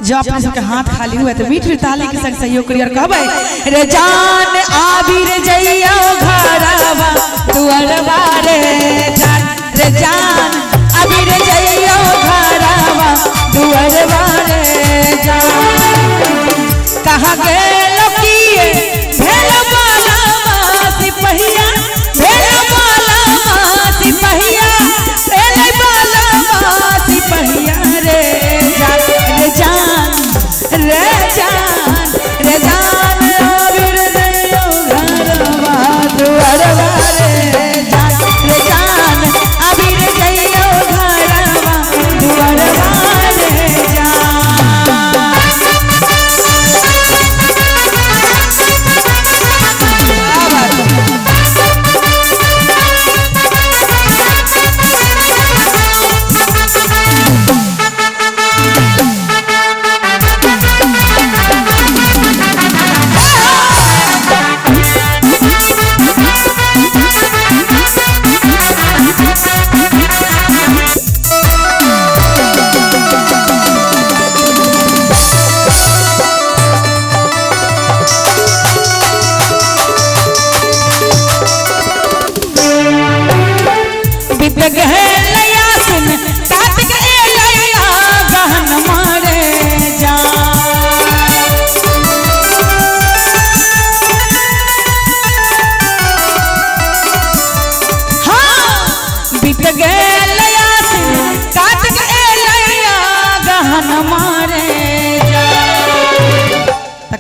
जो अपने सबके हाथ खाली हुए तो मीठ ताली के संग सहयोग करिए और कहबै रे जान आबिर जइयो घरवा दुअरवा रे जान आबिर जइयो घरवा दुअरवा रे जान कहाँ गेलो किए भेल बाला सिपहिया भेल बाला सिपहिया भेल बाला सिपहिया रे जान रे जान रे जान आबिर जइयो घरवा दुअरवा रे जान आबिर जइयो घरवा दुअरवा रे जान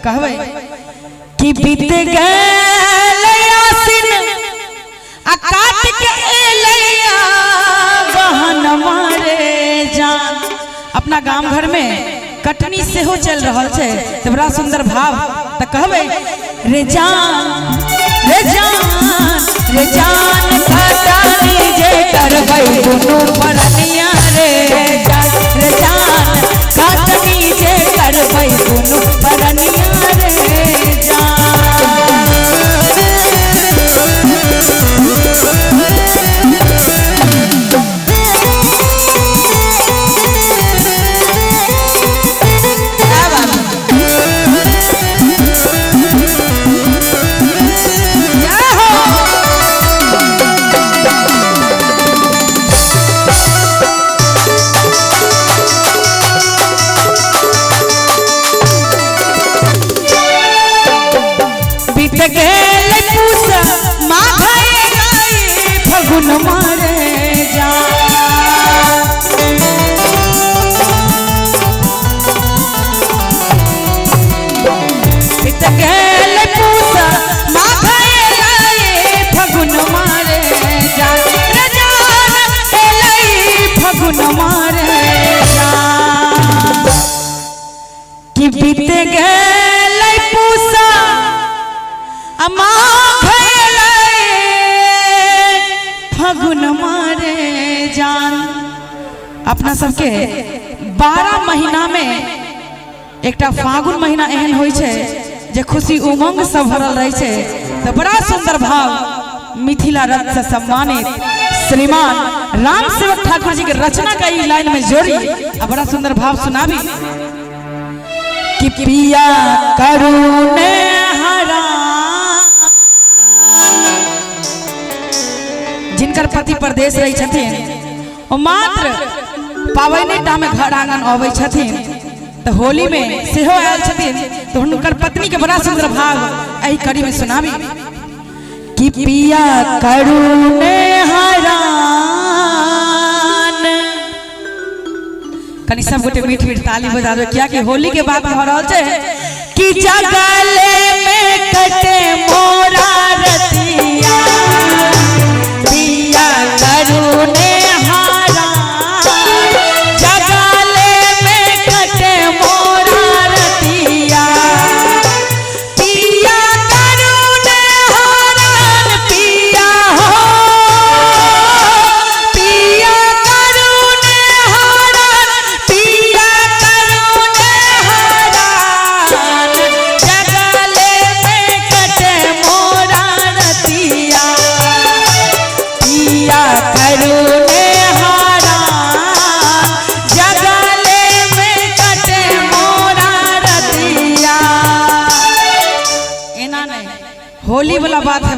कहबै कि बीत गल आसिन आ काट के एलैया गहन मारे जान। अपना गांव घर में कटनी से हो चल रहा है तो बड़ा सुंदर भाव तो कहबै रे जान रे जान रे जान कटनी जे करबै दुनू परनिया रे जान कटनी जे करबै दुनू परनिया रे जान। फगुन मारे जान बीत गेल पूसा माघे फगुन मारे जान रे जान एलै फगुन मारे जान कि बीत गेल पूसा फगुन मारे जान। अपना सबके 12 महीना में एक फागुन महीना एहन होई छे जे खुशी उमंग से भरल रही छे। तो बड़ा सुंदर भाव मिथिला रत्न से सम्मानित श्रीमान राम सेवक ठाकुर जी के रचना का ई लाइन में जोड़ी आ बड़ा सुंदर भाव सुनाबी कि पिया करुणे हरा जिनकर पति परदेश रही छथिन और मात्र पावनी टा में घर आंगन आवे छथिन तो होली में सेहो आयल छथिन तो उनकर पत्नी के बड़ा सुंदर भाव एही कड़ी में सुनाबी कि पिया करुणे हरान। कनी सब गोटे मीठ मीठ ताली बजा दो क्या कि होली के बाद हो रहा है कि जगले में कटे मोरा रतिया पिया करुणे हारा जगले में कटे मोरा रतिया पिया करुणे हारान पिया हो पिया करुणे हारान पिया करुणे हारान जगले में कटे मोरा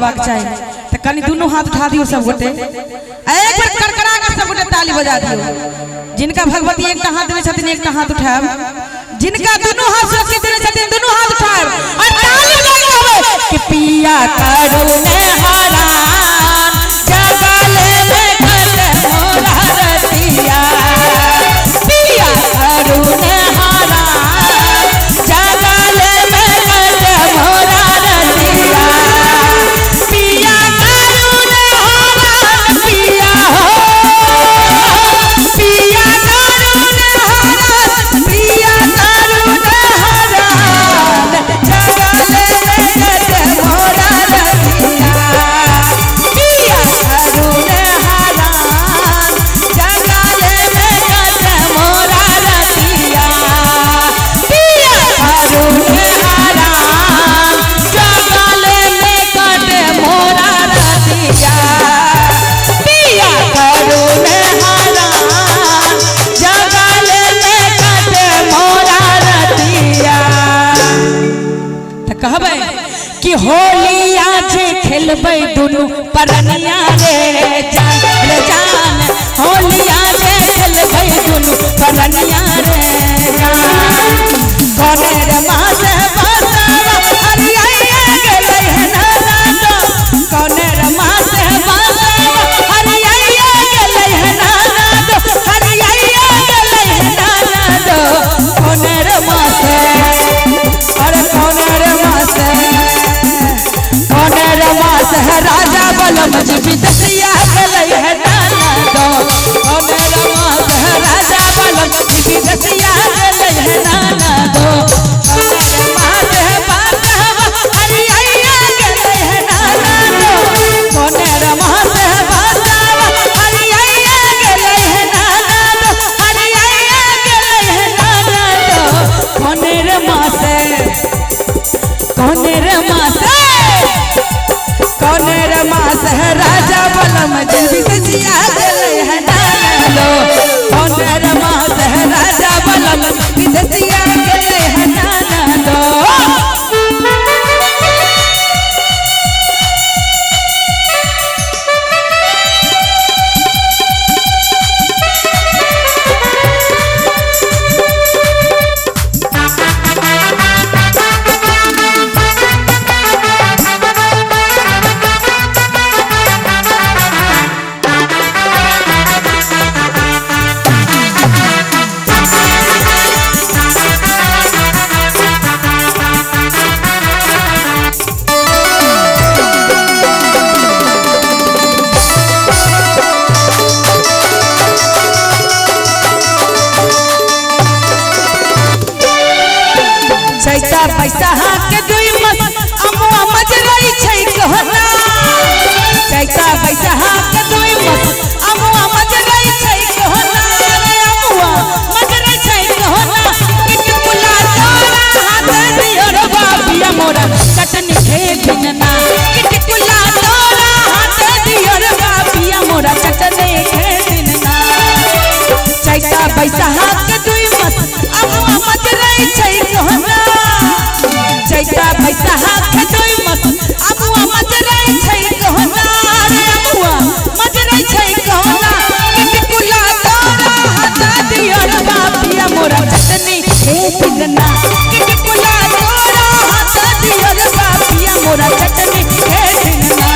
देबाक चाहिए। तो कनी दोनों हाथ उठा दियो सब गोटे, एक बार करकरा के सब गोटे ताली बजा दियो। जिनका भगवती एक हाथ देने छथिन एक हाथ उठाएब, जिनका दोनों हाथ सुरक्षित देने छथिन दोनों हाथ उठाएब और ताली बजाइए कि पिया करुणे हरान जगले में कट मोरा रतिया, पिया करुणे हरान जगले में कट मोरा रतिया, पिया करुणे हरान पिया हो, पिया करुणे हरान पिया करुणे हरान जगले में कट मोरा रतिया, पिया करुणे हरान जगले में कट मोरा रतिया, पिया करुणे हरान जगले में कट मोरा रतिया, पिया करुणे हरान जगले में कट मोरा रतिया। त कहबै कि होलिया जे खेलबै दुनू परनिया रे जान रे जान, होलिया जे खेलबै दुनू परनिया रे जान, कोने रे मास बसवा हरिया गेलै है नाना, कोने रे मास बसवा हरिया गेलै है नाना, हरिया गेलै है नाना, कोने रे मास अरे कोने रे मास, कोने रे मास है राजा बलम जी विदेशिया गेलै है नाना, कोने रे मास है राजा बलम जी विदेशिया गेलै है नाना, कोने रे मास है बसवा हरिया गेलै है नाना, कोने रे मास है बसवा हरिया गेलै है नाना, हरिया गेलै है नाना, कोने रे मास, कोने रे मास, कोने रे मास है राजा बलम जी विदेशिया गेलै है नाना, कोने रे मास है राजा बलम विदेशिया गेलै है नाना। चैता बैसाहा के दुई मस अमुआ मजरई छै कहना, चैता बैसाहा के दुई मस अमुआ मजरई छै कहना, रे अमुआ मजरई छै कहना, किटकुला तोरा हाथ दियो रे बापिया मोरा चटनी खे दिनना, किटकुला तोरा हाथ दियो रे बापिया मोरा चटनी खे दिनना, चैता बैसाहा के दुई मस अमुआ मजरई छै कहना, चैता बैसाहा के दुई मस अमुआ मजरई छै कहना, रे अमुआ मजरई छै कहना, किटकुला तोरा हाथ दियो रे बापिया मोरा चटनी खे दिनना, किटकुला तोरा हाथ दियो रे बापिया मोरा चटनी खे दिनना।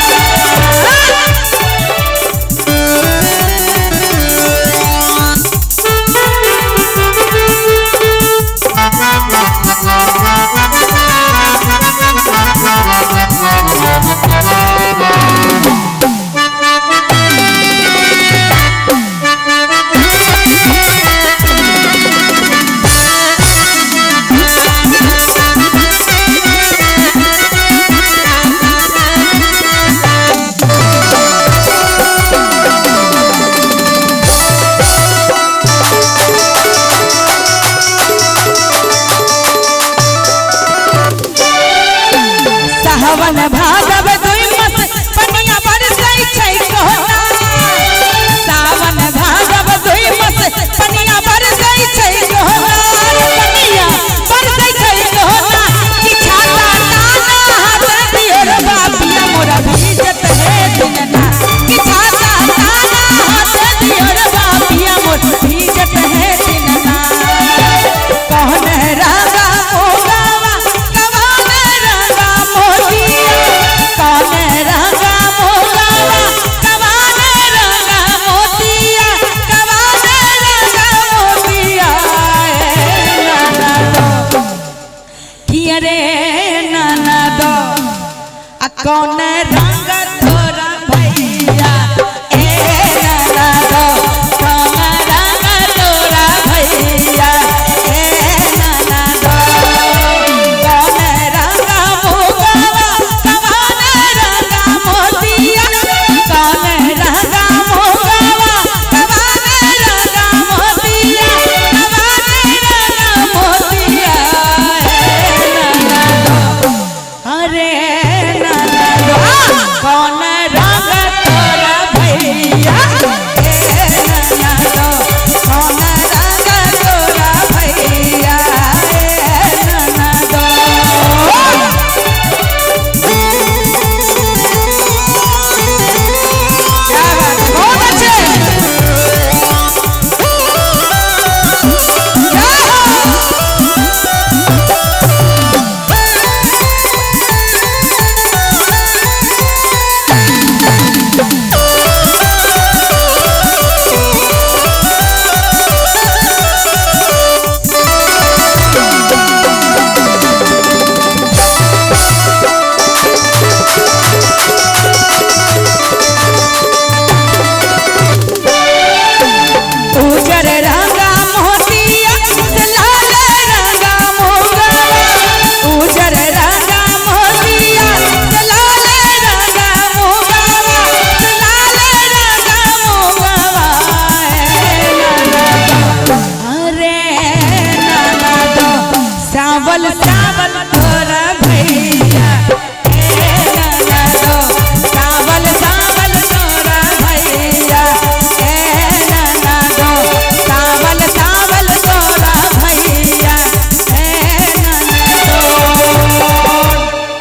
कौन